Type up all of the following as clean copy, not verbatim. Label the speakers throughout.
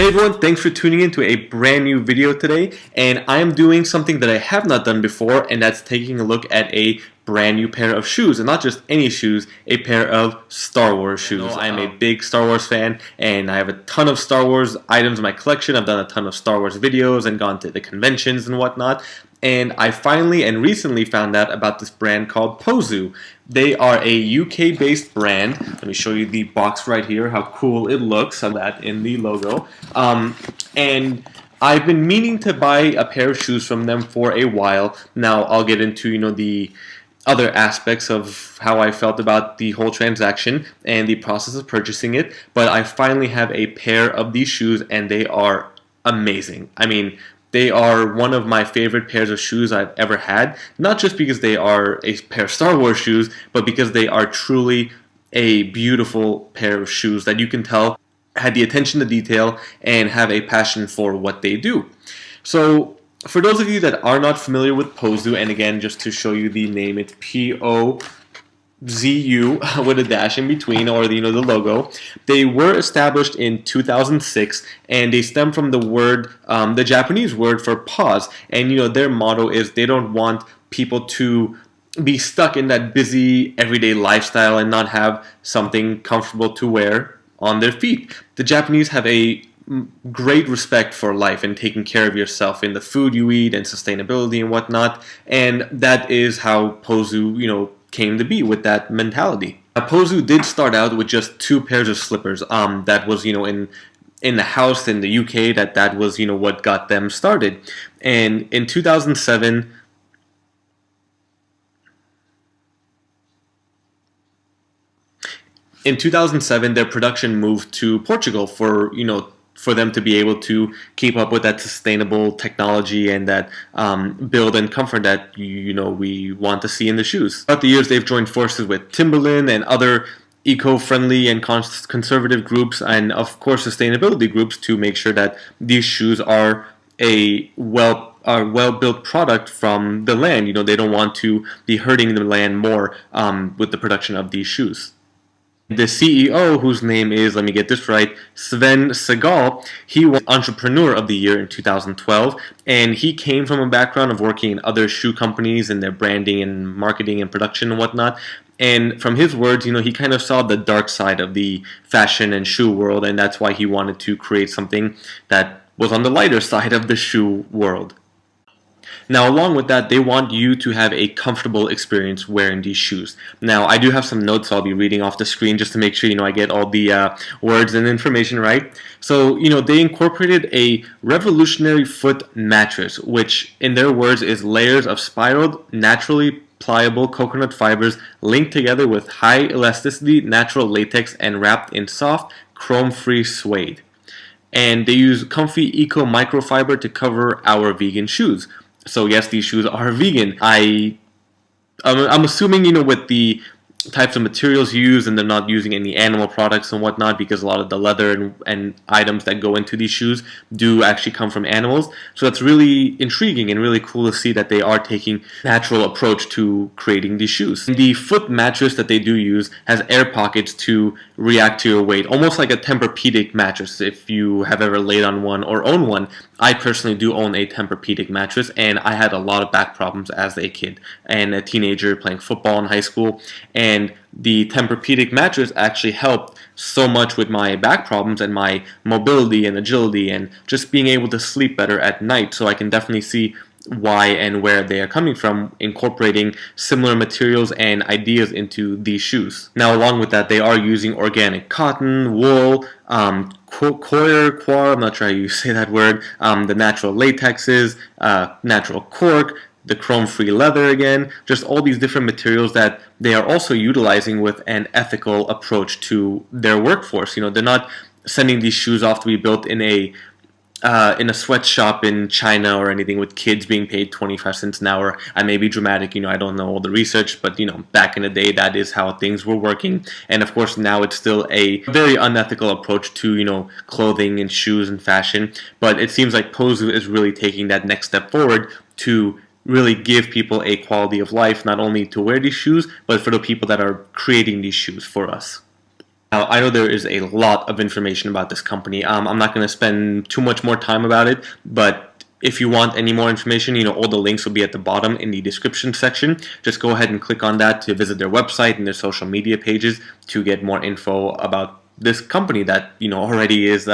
Speaker 1: Hey everyone, thanks for tuning in to a brand new video today, and I am doing something that I have not done before, and that's taking a look at a brand new pair of shoes, and not just any shoes, a pair of Star Wars shoes. I am a big Star Wars fan, and I have a ton of Star Wars items in my collection. I've done a ton of Star Wars videos and gone to the conventions and whatnot, and I finally and recently found out about this brand called Pozu. They are a UK-based brand. Let me show you the box right here, how cool it looks, on that in the logo. And I've been meaning to buy a pair of shoes from them for a while. Now I'll get into the other aspects of how I felt about the whole transaction and the process of purchasing it, but I finally have a pair of these shoes and they are amazing. I mean, they are one of my favorite pairs of shoes I've ever had, not just because they are a pair of Star Wars shoes, but because they are truly a beautiful pair of shoes that you can tell had the attention to detail and have a passion for what they do. So for those of you that are not familiar with Pozu, and again, just to show you the name, it's P-O-Z-U with a dash in between, or the logo. They were established in 2006, and they stem from the word, the Japanese word for pause. And their motto is they don't want people to be stuck in that busy everyday lifestyle and not have something comfortable to wear on their feet. The Japanese have a great respect for life and taking care of yourself in the food you eat and sustainability and whatnot, and that is how Pozu came to be with that mentality. Pozu did start out with just 2 pairs of slippers. That was in the house in the UK. That was what got them started. And in 2007. In 2007, their production moved to Portugal for them to be able to keep up with that sustainable technology and that build and comfort that we want to see in the shoes. Throughout the years, they've joined forces with Timberland and other eco-friendly and conservative groups, and of course sustainability groups, to make sure that these shoes are a well-built product from the land. They don't want to be hurting the land more with the production of these shoes. The CEO, whose name is, let me get this right, Sven Segal, he was Entrepreneur of the Year in 2012, and he came from a background of working in other shoe companies and their branding and marketing and production and whatnot. And from his words, he kind of saw the dark side of the fashion and shoe world, and that's why he wanted to create something that was on the lighter side of the shoe world. Now, along with that, they want you to have a comfortable experience wearing these shoes. Now, I do have some notes I'll be reading off the screen just to make sure I get all the words and information right. So, they incorporated a revolutionary foot mattress, which, in their words, is layers of spiraled, naturally pliable coconut fibers linked together with high elasticity natural latex and wrapped in soft, chrome-free suede. And they use comfy eco microfiber to cover our vegan shoes. So yes, these shoes are vegan. I'm assuming with the types of materials used, and they're not using any animal products and whatnot, because a lot of the leather and items that go into these shoes do actually come from animals. So that's really intriguing and really cool to see that they are taking a natural approach to creating these shoes. The foot mattress that they do use has air pockets to react to your weight, almost like a Tempur-Pedic mattress if you have ever laid on one or own one. I personally do own a Tempur-Pedic mattress, and I had a lot of back problems as a kid and a teenager playing football in high school, and the Tempur-Pedic mattress actually helped so much with my back problems and my mobility and agility and just being able to sleep better at night. So I can definitely see why and where they are coming from, incorporating similar materials and ideas into these shoes. Now, along with that, they are using organic cotton, wool, coir, I'm not sure how you say that word, the natural latexes, natural cork, the chrome-free leather again, just all these different materials that they are also utilizing with an ethical approach to their workforce. They're not sending these shoes off to be built in a sweatshop in China or anything with kids being paid 25 cents an hour. I may be dramatic, I don't know all the research, but back in the day, that is how things were working. And of course, now it's still a very unethical approach to, clothing and shoes and fashion. But it seems like Pozu is really taking that next step forward to really give people a quality of life, not only to wear these shoes, but for the people that are creating these shoes for us. Now, I know there is a lot of information about this company. I'm not going to spend too much more time about it, but if you want any more information, all the links will be at the bottom in the description section. Just go ahead and click on that to visit their website and their social media pages to get more info about this company that already is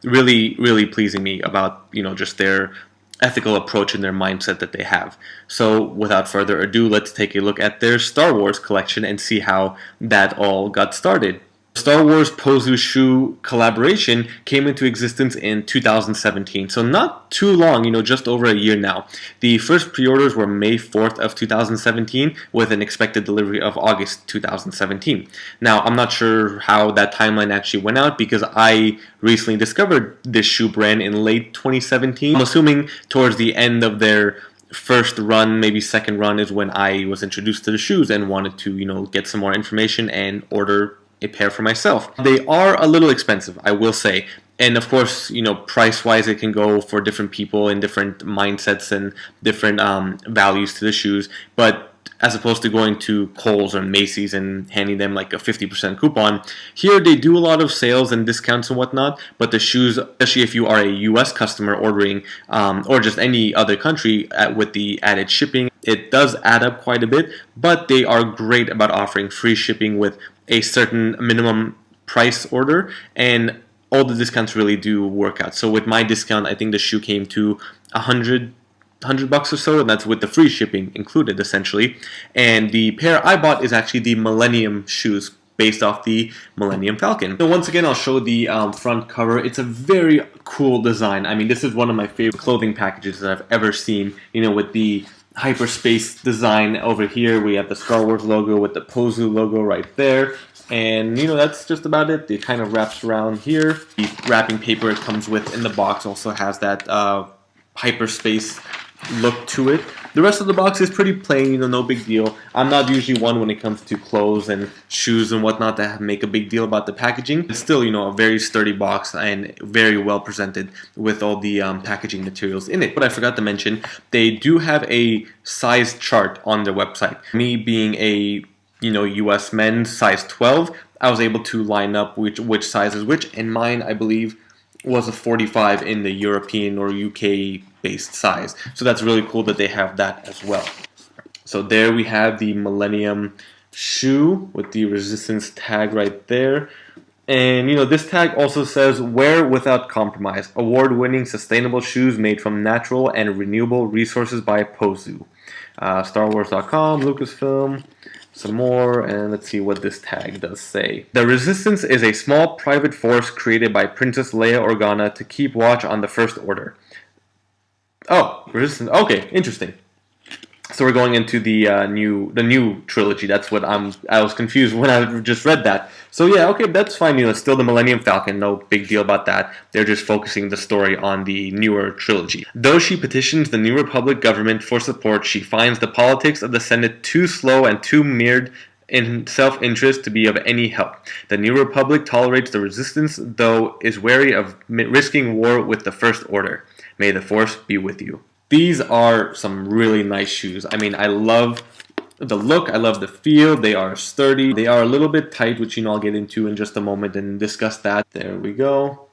Speaker 1: really, really pleasing me about just their ethical approach and their mindset that they have. So without further ado, let's take a look at their Star Wars collection and see how that all got started. Star Wars Pozu shoe collaboration came into existence in 2017, so not too long, just over a year now. The first pre-orders were May 4th of 2017 with an expected delivery of August 2017. Now, I'm not sure how that timeline actually went out because I recently discovered this shoe brand in late 2017. I'm assuming towards the end of their first run, maybe second run, is when I was introduced to the shoes and wanted to, get some more information and order a pair for myself. They are a little expensive, I will say. And of course, price-wise, it can go for different people in different mindsets and different values to the shoes. But as opposed to going to Kohl's or Macy's and handing them like a 50% coupon, here they do a lot of sales and discounts and whatnot. But the shoes, especially if you are a US customer ordering or just any other country with the added shipping, it does add up quite a bit. But they are great about offering free shipping with a certain minimum price order, and all the discounts really do work out. So with my discount, I think the shoe came to $100 or so, and that's with the free shipping included essentially. And the pair I bought is actually the Millennium shoes based off the Millennium Falcon. So once again, I'll show the front cover. It's a very cool design. I mean, this is one of my favorite clothing packages that I've ever seen, with the hyperspace design over here. We have the Star Wars logo with the Pozu logo right there. And that's just about it. It kind of wraps around here. The wrapping paper it comes with in the box also has that hyperspace look to it. The rest of the box is pretty plain, no big deal. I'm not usually one when it comes to clothes and shoes and whatnot that make a big deal about the packaging. It's still, a very sturdy box and very well presented with all the packaging materials in it. But I forgot to mention, they do have a size chart on their website. Me being a, US men's size 12, I was able to line up which size is which, and mine, I believe, was a 45 in the European or UK based size. So that's really cool that they have that as well. So there we have the Millennium shoe with the resistance tag right there. And this tag also says wear without compromise, award-winning sustainable shoes made from natural and renewable resources by Pozu. StarWars.com, Lucasfilm, some more, and let's see what this tag does say. The Resistance is a small private force created by Princess Leia Organa to keep watch on the First Order. Oh, Resistance. Okay, interesting. So we're going into the new trilogy. That's what I was confused when I just read that. So yeah, okay, that's fine. It's still the Millennium Falcon. No big deal about that. They're just focusing the story on the newer trilogy. Though she petitions the New Republic government for support, she finds the politics of the Senate too slow and too mired in self-interest to be of any help. The New Republic tolerates the Resistance, though is wary of risking war with the First Order. May the Force be with you. These are some really nice shoes. I mean, I love the look, I love the feel. They are sturdy. They are a little bit tight, which I'll get into in just a moment and discuss that. There we go.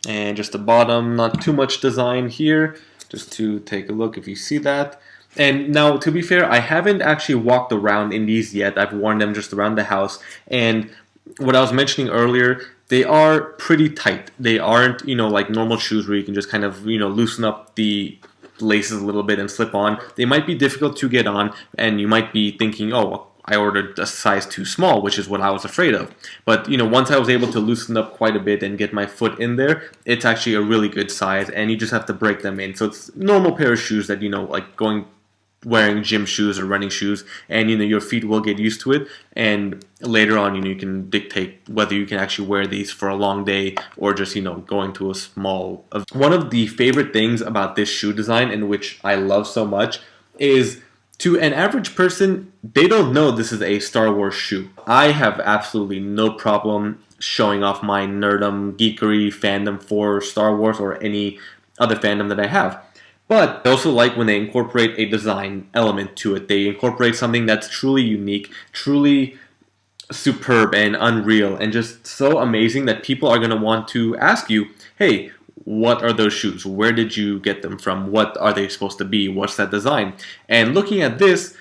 Speaker 1: And just the bottom, not too much design here. Just to take a look if you see that. And now, to be fair, I haven't actually walked around in these yet. I've worn them just around the house. And what I was mentioning earlier, they are pretty tight. They aren't, like normal shoes where you can just kind of, loosen up the laces a little bit and slip on. They might be difficult to get on, and you might be thinking, oh, I ordered a size too small, which is what I was afraid of. But once I was able to loosen up quite a bit and get my foot in there, it's actually a really good size, and you just have to break them in. So it's a normal pair of shoes that like wearing gym shoes or running shoes, and your feet will get used to it, and later on you can dictate whether you can actually wear these for a long day or just going to a small event. One of the favorite things about this shoe design, and which I love so much, is to an average person, they don't know this is a Star Wars shoe. I have absolutely no problem showing off my nerdum, geekery, fandom for Star Wars or any other fandom that I have. But I also like when they incorporate a design element to it. They incorporate something that's truly unique, truly superb and unreal and just so amazing that people are going to want to ask you, hey, what are those shoes? Where did you get them from? What are they supposed to be? What's that design? And looking at this,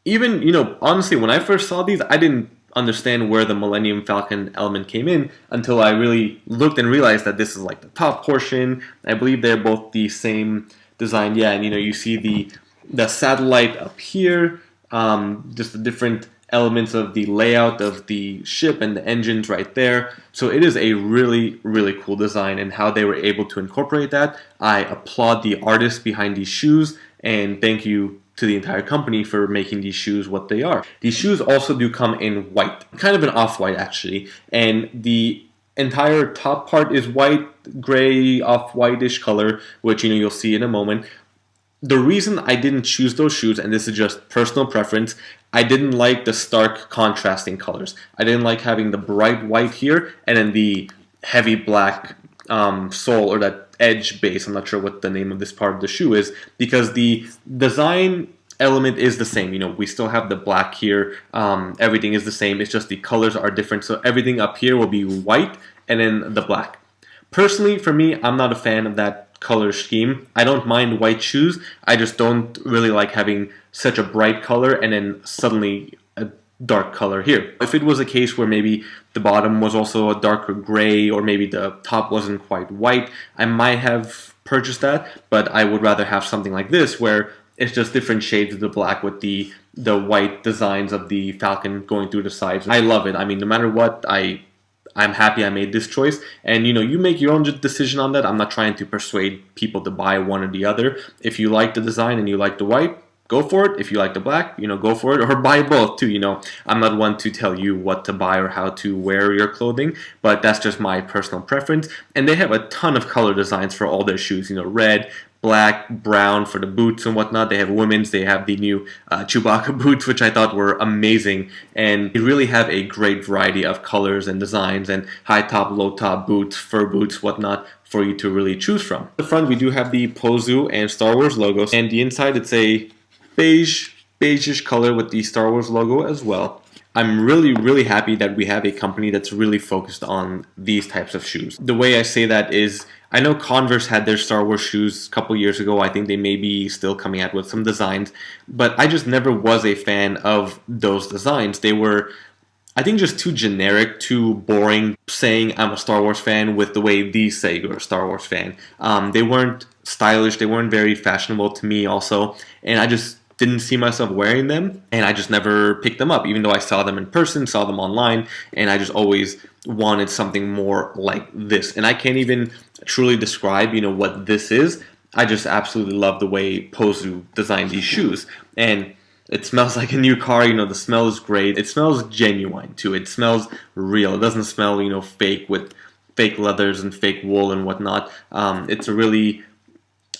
Speaker 1: even, honestly, when I first saw these, I didn't understand where the Millennium Falcon element came in until I really looked and realized that this is like the top portion. I believe they're both the same design. Yeah, and you see the satellite up here, just the different elements of the layout of the ship and the engines right there. So it is a really, really cool design, and how they were able to incorporate that. I applaud the artists behind these shoes, and thank you to the entire company for making these shoes what they are. These shoes also do come in white, kind of an off-white actually, and the entire top part is white, gray, off-whitish color, which you'll see in a moment. The reason I didn't choose those shoes, and this is just personal preference, I didn't like the stark contrasting colors. I didn't like having the bright white here and then the heavy black sole, or that edge base. I'm not sure what the name of this part of the shoe is, because the design element is the same. We still have the black here. Everything is the same. It's just the colors are different. So everything up here will be white and then the black. Personally, for me, I'm not a fan of that color scheme. I don't mind white shoes. I just don't really like having such a bright color and then suddenly a dark color here. If it was a case where maybe the bottom was also a darker gray, or maybe the top wasn't quite white, I might have purchased that, but I would rather have something like this where it's just different shades of the black with the white designs of the Falcon going through the sides. I love it. I mean, no matter what, I'm happy I made this choice, and you make your own decision on that. I'm not trying to persuade people to buy one or the other. If you like the design and you like the white, go for it. If you like the black, go for it, or buy both too. I'm not one to tell you what to buy or how to wear your clothing, but that's just my personal preference. And they have a ton of color designs for all their shoes. Red, black, brown for the boots and whatnot. They have women's. They have the new Chewbacca boots, which I thought were amazing. And they really have a great variety of colors and designs, and high top, low top boots, fur boots, whatnot, for you to really choose from. At the front, we do have the Pozu and Star Wars logos, and the inside, it's a beige-ish color with the Star Wars logo as well. I'm really, really happy that we have a company that's really focused on these types of shoes. The way I say that is, I know Converse had their Star Wars shoes a couple years ago. I think they may be still coming out with some designs, but I just never was a fan of those designs. They were, I think, just too generic, too boring, saying I'm a Star Wars fan with the way these say you're a Star Wars fan. They weren't stylish, they weren't very fashionable to me also, and I just didn't see myself wearing them, and I just never picked them up, even though I saw them in person, saw them online, and I just always wanted something more like this. And I can't even truly describe, what this is. I just absolutely love the way Pozu designed these shoes, and it smells like a new car. The smell is great. It smells genuine too. It smells real. It doesn't smell, fake with fake leathers and fake wool and whatnot. It's a really,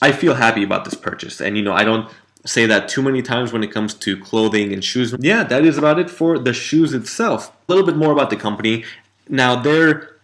Speaker 1: I feel happy about this purchase, and I don't say that too many times when it comes to clothing and shoes. Yeah, that is about it for the shoes itself. A little bit more about the company. Now, their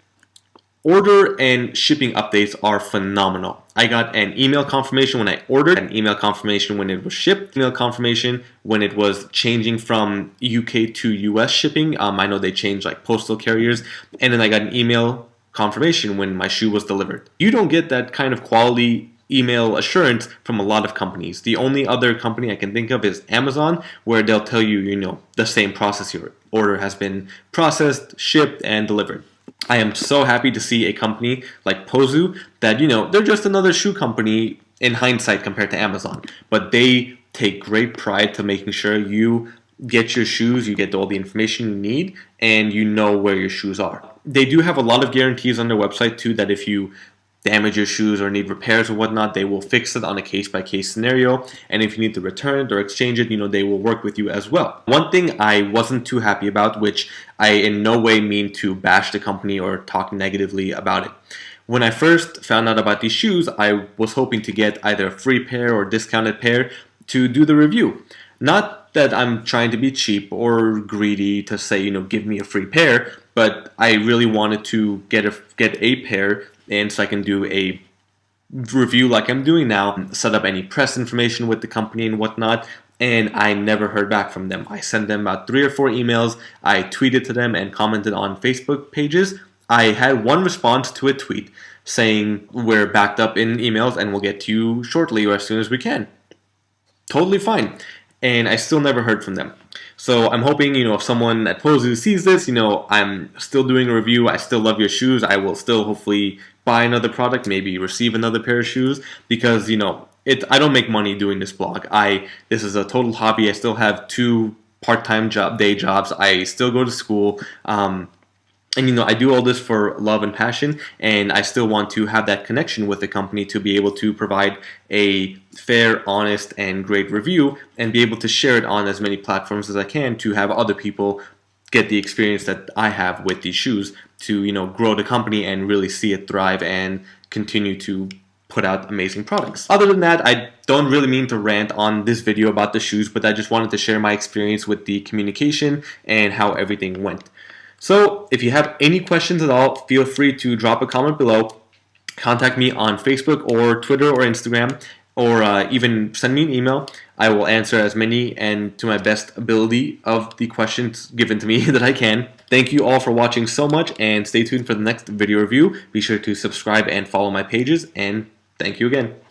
Speaker 1: order and shipping updates are phenomenal. I got an email confirmation when I ordered, an email confirmation when it was shipped, email confirmation when it was changing from UK to US shipping. I know they changed like postal carriers, and then I got an email confirmation when my shoe was delivered. You don't get that kind of quality email assurance from a lot of companies. The only other company I can think of is Amazon, where they'll tell you, the same process. Your order has been processed, shipped, and delivered. I am so happy to see a company like Pozu that, they're just another shoe company in hindsight compared to Amazon, but they take great pride to making sure you get your shoes, you get all the information you need, and you know where your shoes are. They do have a lot of guarantees on their website too, that if you damage your shoes or need repairs or whatnot, they will fix it on a case-by-case scenario. And if you need to return it or exchange it, they will work with you as well. One thing I wasn't too happy about, which I in no way mean to bash the company or talk negatively about it. When I first found out about these shoes, I was hoping to get either a free pair or discounted pair to do the review. Not that I'm trying to be cheap or greedy to say, give me a free pair, but I really wanted to get a pair, and so I can do a review like I'm doing now, set up any press information with the company and whatnot, and I never heard back from them. I sent them about 3 or 4 emails. I tweeted to them and commented on Facebook pages. I had one response to a tweet saying we're backed up in emails and we'll get to you shortly or as soon as we can. Totally fine. And I still never heard from them. So I'm hoping, if someone at Pozu sees this, I'm still doing a review. I still love your shoes. I will still hopefully buy another product, maybe receive another pair of shoes, because, I don't make money doing this blog. This is a total hobby. I still have 2 part-time day jobs. I still go to school. And I do all this for love and passion, and I still want to have that connection with the company to be able to provide a fair, honest, and great review, and be able to share it on as many platforms as I can to have other people get the experience that I have with these shoes to, grow the company and really see it thrive and continue to put out amazing products. Other than that, I don't really mean to rant on this video about the shoes, but I just wanted to share my experience with the communication and how everything went. So if you have any questions at all, feel free to drop a comment below. Contact me on Facebook or Twitter or Instagram, or even send me an email. I will answer as many and to my best ability of the questions given to me that I can. Thank you all for watching so much, and stay tuned for the next video review. Be sure to subscribe and follow my pages, and thank you again.